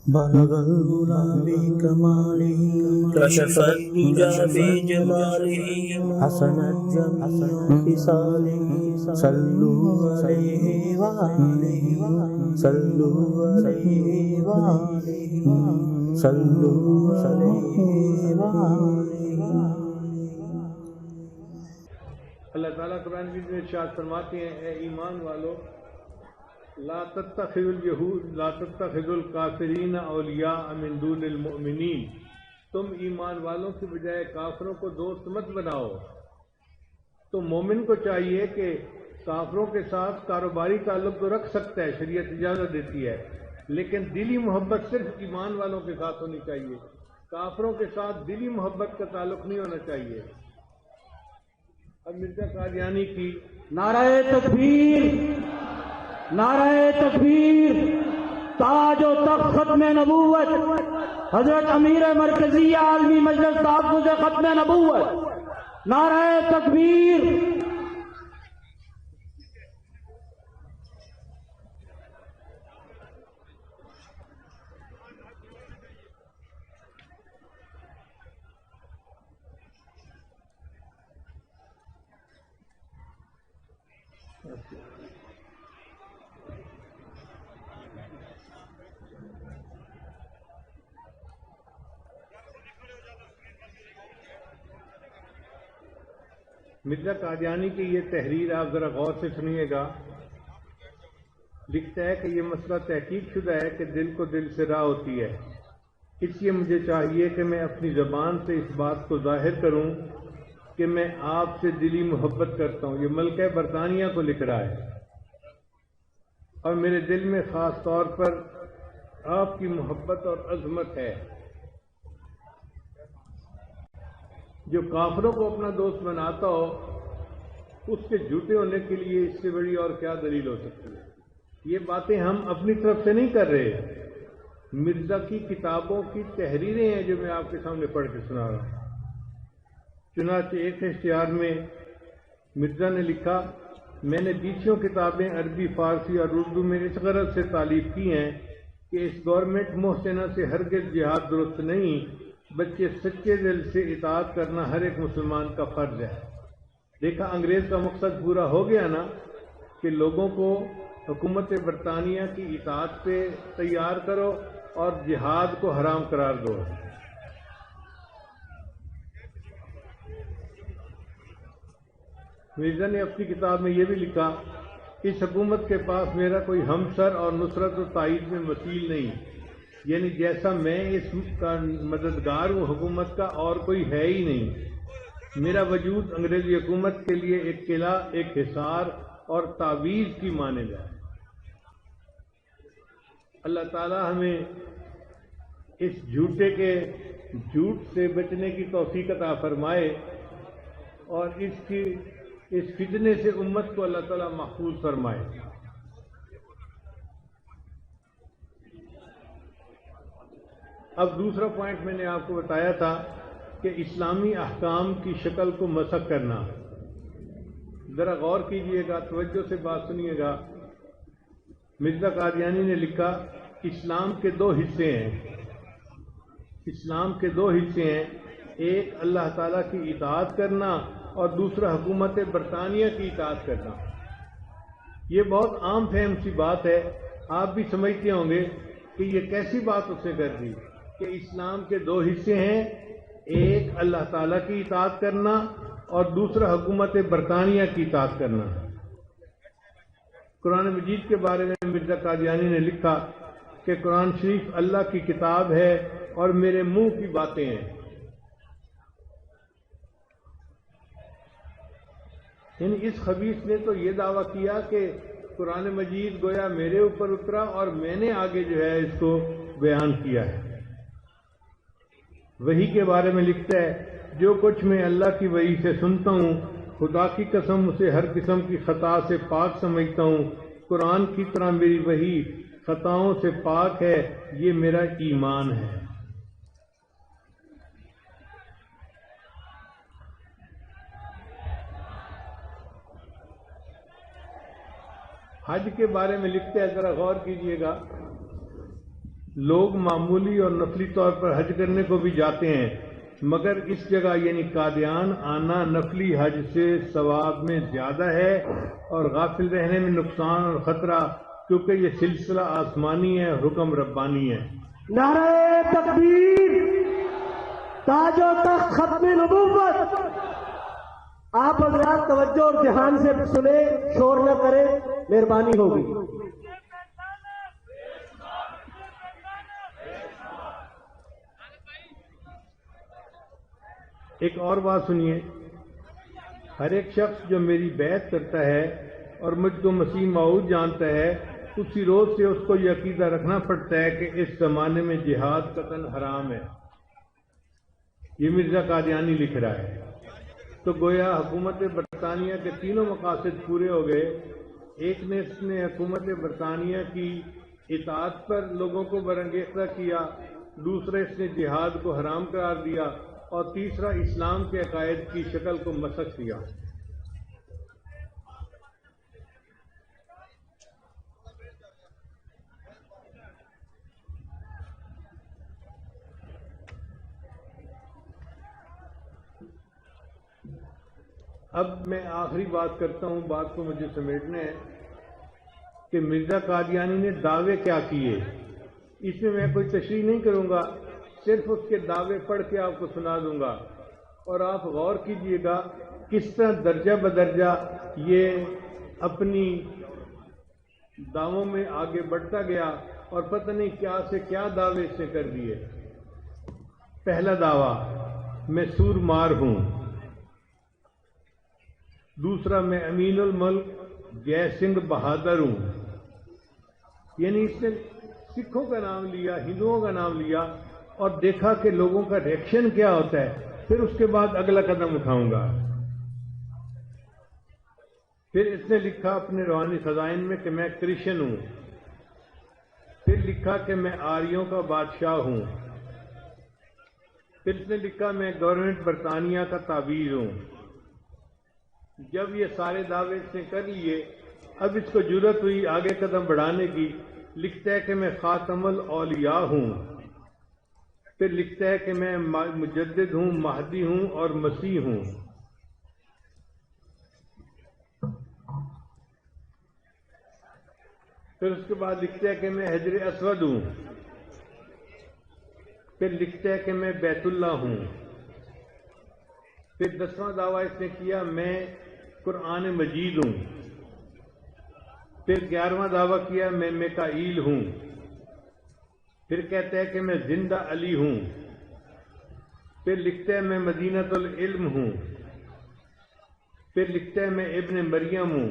بلغ العلا بكماله كشف الدجى بجماله حسنت جميع خصاله صلوا عليه وآله صلوا عليه وآله صلوا عليه وآله۔ اللہ تعالیٰ قرآن میں ارشاد فرماتے ہیں، اے ایمان والو، لا تتخذوا الکافرین اولیاء من دون المؤمنین، تم ایمان والوں کی بجائے کافروں کو دوست مت بناؤ۔ تو مومن کو چاہیے کہ کافروں کے ساتھ کاروباری تعلق تو رکھ سکتا ہے، شریعت اجازت دیتی ہے، لیکن دلی محبت صرف ایمان والوں کے ساتھ ہونی چاہیے، کافروں کے ساتھ دلی محبت کا تعلق نہیں ہونا چاہیے۔ اب مرزا قادیانی کی نعرہ تکبیر، نعرہ تکبیر، تاج و تخت ختم نبوت حضرت امیر مرکزی عالمی مجلس تحفظ ختم نبوت، نعرہ تکبیر۔ مرزا قادیانی کی یہ تحریر آپ ذرا غور سے سنیے گا۔ لکھتا ہے کہ یہ مسئلہ تحقیق شدہ ہے کہ دل کو دل سے راہ ہوتی ہے، اس لیے مجھے چاہیے کہ میں اپنی زبان سے اس بات کو ظاہر کروں کہ میں آپ سے دلی محبت کرتا ہوں۔ یہ ملکہ برطانیہ کو لکھ رہا ہے، اور میرے دل میں خاص طور پر آپ کی محبت اور عظمت ہے۔ جو کافروں کو اپنا دوست بناتا ہو، اس کے جھوٹے ہونے کے لیے اس سے بڑی اور کیا دلیل ہو سکتی ہے؟ یہ باتیں ہم اپنی طرف سے نہیں کر رہے، مرزا کی کتابوں کی تحریریں ہیں جو میں آپ کے سامنے پڑھ کے سنا رہا ہوں۔ چنانچہ ایک اشتہار میں مرزا نے لکھا، میں نے 20 کتابیں عربی، فارسی اور اردو میں اس غرض سے تالیف کی ہیں کہ اس گورنمنٹ محسنہ سے ہرگز جہاد درست نہیں، بلکہ سچے دل سے اطاعت کرنا ہر ایک مسلمان کا فرض ہے۔ دیکھا انگریز کا مقصد پورا ہو گیا نا، کہ لوگوں کو حکومت برطانیہ کی اطاعت پہ تیار کرو اور جہاد کو حرام قرار دو۔ مرزا نے اپنی کتاب میں یہ بھی لکھا، اس حکومت کے پاس میرا کوئی ہمسر اور نصرت و تائید میں وکیل نہیں، یعنی جیسا میں اس کا مددگار ہوں حکومت کا، اور کوئی ہے ہی نہیں۔ میرا وجود انگریزی حکومت کے لیے ایک قلعہ، ایک حصار اور تعویذ کی مانند ہے۔ اللہ تعالی ہمیں اس جھوٹ سے بچنے کی توفیق عطا فرمائے، اور اس فتنے سے امت کو اللہ تعالی محفوظ فرمائے۔ اب دوسرا پوائنٹ میں نے آپ کو بتایا تھا کہ اسلامی احکام کی شکل کو مسخ کرنا۔ ذرا غور کیجئے گا، توجہ سے بات سنیے گا۔ مرزا قادیانی نے لکھا، اسلام کے 2 حصے ہیں، اسلام کے 2 حصے ہیں، ایک اللہ تعالیٰ کی اطاعت کرنا اور دوسرا حکومت برطانیہ کی اطاعت کرنا۔ یہ بہت عام فہم سی بات ہے، آپ بھی سمجھتے ہوں گے کہ یہ کیسی بات اس نے کر دی کہ اسلام کے 2 حصے ہیں، ایک اللہ تعالیٰ کی اطاعت کرنا اور دوسرا حکومت برطانیہ کی اطاعت کرنا۔ قرآن مجید کے بارے میں مرزا قادیانی نے لکھا کہ قرآن شریف اللہ کی کتاب ہے اور میرے منہ کی باتیں ہیں۔ یعنی اس خبیث نے تو یہ دعویٰ کیا کہ قرآن مجید گویا میرے اوپر اترا اور میں نے آگے جو ہے اس کو بیان کیا ہے۔ وحی کے بارے میں لکھتا ہے، جو کچھ میں اللہ کی وحی سے سنتا ہوں، خدا کی قسم اسے ہر قسم کی خطا سے پاک سمجھتا ہوں۔ قرآن کی طرح میری وحی خطاؤں سے پاک ہے، یہ میرا ایمان ہے۔ حج کے بارے میں لکھتے ہیں، ذرا غور کیجئے گا، لوگ معمولی اور نفلی طور پر حج کرنے کو بھی جاتے ہیں، مگر اس جگہ یعنی قادیان آنا نفلی حج سے ثواب میں زیادہ ہے اور غافل رہنے میں نقصان اور خطرہ، کیونکہ یہ سلسلہ آسمانی ہے، حکم ربانی ہے۔ نعرہ تکبیر، تاج و تخت ختم نبوت۔ آپ حضرات توجہ اور دھیان سے سنیں، شور نہ کریں، مہربانی ہوگی۔ ایک اور بات سنیے، ہر ایک شخص جو میری بیعت کرتا ہے اور مجھ کو مسیح موعود جانتا ہے، اسی روز سے اس کو یہ عقیدہ رکھنا پڑتا ہے کہ اس زمانے میں جہاد قطعاً حرام ہے۔ یہ مرزا قادیانی لکھ رہا ہے۔ تو گویا حکومت برطانیہ کے تینوں مقاصد پورے ہو گئے۔ ایک نے اس نے حکومت برطانیہ کی اطاعت پر لوگوں کو برانگیختہ کیا، دوسرا اس نے جہاد کو حرام قرار دیا، اور تیسرا اسلام کے عقائد کی شکل کو مسخ کیا۔ اب میں آخری بات کرتا ہوں، بات کو مجھے سمیٹنا ہے کہ مرزا قادیانی نے دعوے کیا کیے۔ اس میں میں کوئی تشریح نہیں کروں گا، صرف اس کے دعوے پڑھ کے آپ کو سنا دوں گا، اور آپ غور کیجئے گا کس طرح درجہ بدرجہ یہ اپنی دعووں میں آگے بڑھتا گیا، اور پتہ نہیں کیا سے کیا دعوے اس نے کر دیے۔ پہلا دعویٰ، میں سور مار ہوں۔ دوسرا، میں امین الملک جے سنگھ بہادر ہوں۔ یعنی اس نے سکھوں کا نام لیا، ہندوؤں کا نام لیا، اور دیکھا کہ لوگوں کا ریئیکشن کیا ہوتا ہے، پھر اس کے بعد اگلا قدم اٹھاؤں گا۔ پھر اس نے لکھا اپنے روحانی خزائن میں کہ میں کرشچن ہوں۔ پھر لکھا کہ میں آریوں کا بادشاہ ہوں۔ پھر اس نے لکھا میں گورنمنٹ برطانیہ کا تعویذ ہوں۔ جب یہ سارے دعوے اس نے کر لیے، اب اس کو جرأت ہوئی آگے قدم بڑھانے کی۔ لکھتا ہے کہ میں خاتم الاولیاء ہوں۔ پھر لکھتا ہے کہ میں مجدد ہوں، مہدی ہوں اور مسیح ہوں۔ پھر اس کے بعد لکھتا ہے کہ میں حجر اسود ہوں۔ پھر لکھتا ہے کہ میں بیت اللہ ہوں۔ پھر 10واں دعویٰ اس نے کیا میں قرآن مجید ہوں۔ پھر 11واں دعویٰ کیا میں میکائیل ہوں۔ پھر کہتا ہے کہ میں زندہ علی ہوں۔ پھر لکھتا ہے میں مدینۃ العلم ہوں۔ پھر لکھتا ہے میں ابن مریم ہوں۔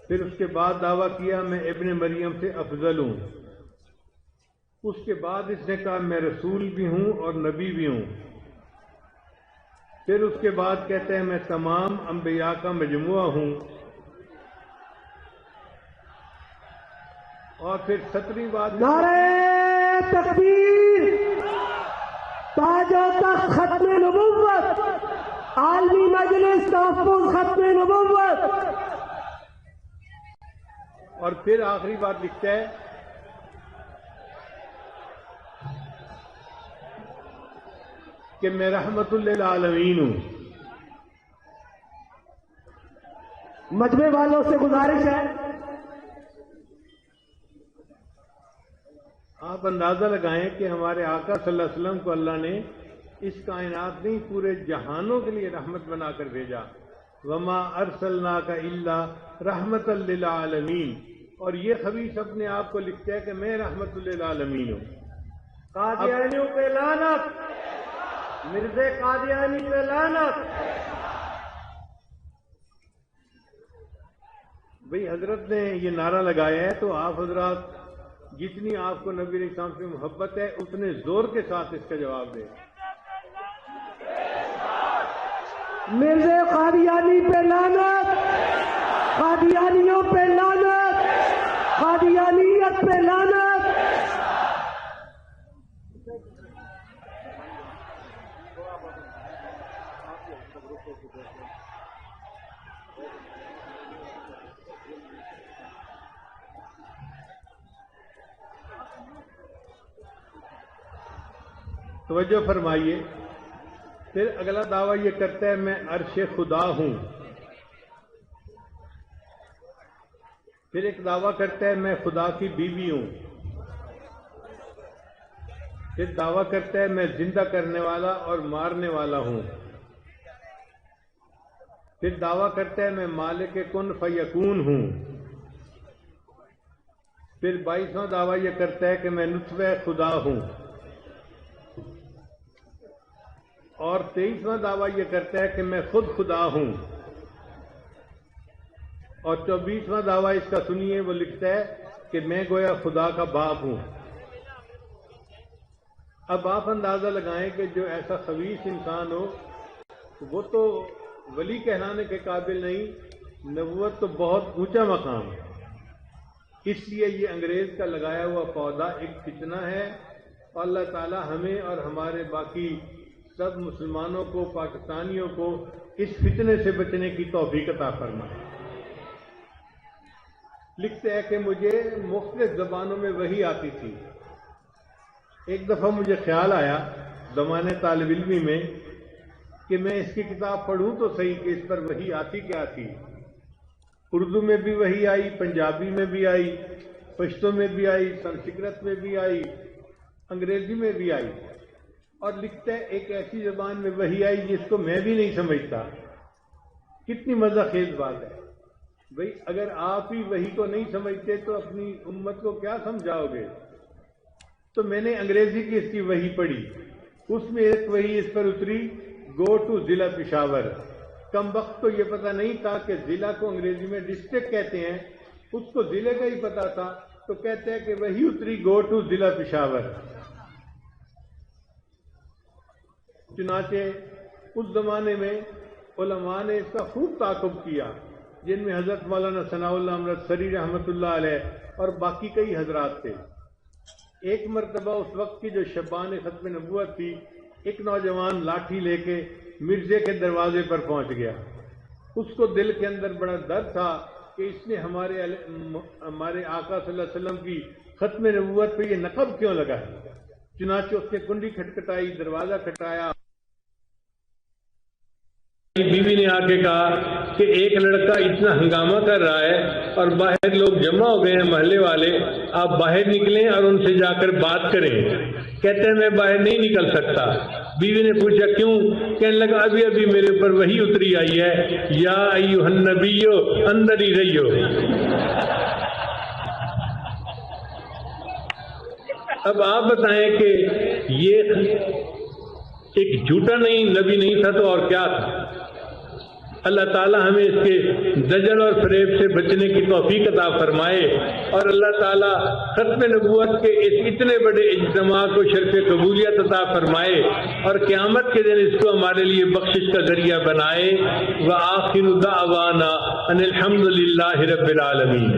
پھر اس کے بعد دعویٰ کیا میں ابن مریم سے افضل ہوں۔ اس کے بعد اس نے کہا میں رسول بھی ہوں اور نبی بھی ہوں۔ پھر اس کے بعد کہتے ہیں میں تمام انبیاء کا مجموعہ ہوں۔ اور پھر 17ویں بات، نعرہ تکبیر، تاج و تخت ختم نبوت، عالمی مجلس تحفظ ختم نبوت۔ اور پھر آخری بات لکھتا ہے کہ میں رحمت للعالمین ہوں۔ مجمع والوں سے گزارش ہے، آپ اندازہ لگائیں کہ ہمارے آقا صلی اللہ علیہ وسلم کو اللہ نے اس کائنات نہیں پورے جہانوں کے لیے رحمت بنا کر بھیجا۔ وما ارسلناک الا رحمت للعالمین، اور یہ خبیث اپنے آپ کو لکھتا ہے کہ میں رحمت للعالمین ہوں۔ قادیانیوں پہ لعنت، مرزا قادیانی پہ لعنت۔ بھئی حضرت نے یہ نعرہ لگایا ہے تو آپ حضرات جتنی آپ کو نبی علیہ السلام سے محبت ہے اتنے زور کے ساتھ اس کا جواب دیں۔ مرزا قادیانی پہ لعنت، قادیانیوں پہ لعنت، قادیانیت پہ لعنت۔ توجہ فرمائیے. پھر اگلا دعویٰ یہ کرتا ہے میں عرش خدا ہوں. پھر ایک دعویٰ کرتا ہے میں خدا کی بیوی ہوں. پھر دعویٰ کرتا ہے میں زندہ کرنے والا اور مارنے والا ہوں. پھر دعویٰ کرتا ہے میں مالک کن فیکون ہوں. پھر 22واں دعویٰ یہ کرتا ہے کہ میں نطفہ خدا ہوں. اور 23واں دعویٰ یہ کرتا ہے کہ میں خود خدا ہوں. اور 24واں دعویٰ اس کا سنیے، وہ لکھتا ہے کہ میں گویا خدا کا باپ ہوں. اب آپ اندازہ لگائیں کہ جو ایسا خبیث انسان ہو وہ تو ولی کہلانے کے قابل نہیں، نبوت تو بہت اونچا مقام ہے. اس لیے یہ انگریز کا لگایا ہوا پودا ایک فتنہ ہے. اور اللہ تعالی ہمیں اور ہمارے باقی سب مسلمانوں کو، پاکستانیوں کو اس فتنے سے بچنے کی توفیق عطا فرمائے. لکھتے ہیں کہ مجھے مختلف زبانوں میں وحی آتی تھی. ایک دفعہ مجھے خیال آیا زمانے طالب علمی میں کہ میں اس کی کتاب پڑھوں تو صحیح کہ اس پر وحی آتی کیا تھی. اردو میں بھی وحی آئی، پنجابی میں بھی آئی، پشتو میں بھی آئی، سنسکرت میں بھی آئی، انگریزی میں بھی آئی. اور لکھتا ہے ایک ایسی زبان میں وحی آئی جس کو میں بھی نہیں سمجھتا. کتنی مزہ خیز بات ہے بھئی. اگر آپ ہی وحی کو نہیں سمجھتے تو اپنی امت کو کیا سمجھاؤ گے؟ تو میں نے انگریزی کی اس کی وحی پڑھی. اس میں ایک وحی اس پر اتری، گو ٹو ضلع پشاور. کم وقت تو یہ پتہ نہیں تھا کہ ضلع کو انگریزی میں ڈسٹرکٹ کہتے ہیں، اس کو ضلع کا ہی پتہ تھا. تو کہتے ہیں کہ وحی اتری گو ٹو ضلع پشاور. چنانچہ اس زمانے میں علماء نے اس کا خوب تعاقب کیا، جن میں حضرت مولانا ثناء اللہ امرتسری رحمۃ اللہ علیہ اور باقی کئی حضرات تھے. ایک مرتبہ اس وقت کی جو شبان ختم نبوت تھی، ایک نوجوان لاٹھی لے کے مرزے کے دروازے پر پہنچ گیا. اس کو دل کے اندر بڑا درد تھا کہ اس نے ہمارے آقا صلی اللہ علیہ وسلم کی ختم نبوت پہ یہ نقب کیوں لگا ہے. چنانچہ اس نے کنڈی کھٹکھٹائی، دروازہ کھٹکایا. بیوی نے آ کے کہا کہ ایک لڑکا اتنا ہنگامہ کر رہا ہے اور باہر لوگ جمع ہو گئے ہیں محلے والے، آپ باہر نکلیں اور ان سے جا کر بات کریں. کہتے ہیں میں باہر نہیں نکل سکتا. بیوی نے پوچھا کیوں؟ کہنے لگا ابھی ابھی میرے اوپر وحی اتری آئی ہے، یا ایھا النبی اندر ہی رہیو. اب آپ بتائیں کہ یہ ایک جھوٹا نہیں نبی نہیں تھا تو اور کیا تھا؟ اللہ تعالیٰ ہمیں اس کے دجل اور فریب سے بچنے کی توفیق عطا فرمائے، اور اللہ تعالیٰ ختم نبوت کے اس اتنے بڑے اجتماع کو شرف قبولیت عطا فرمائے اور قیامت کے دن اس کو ہمارے لیے بخشش کا ذریعہ بنائے. وآخر دعوانا ان الحمد للہ رب العالمین.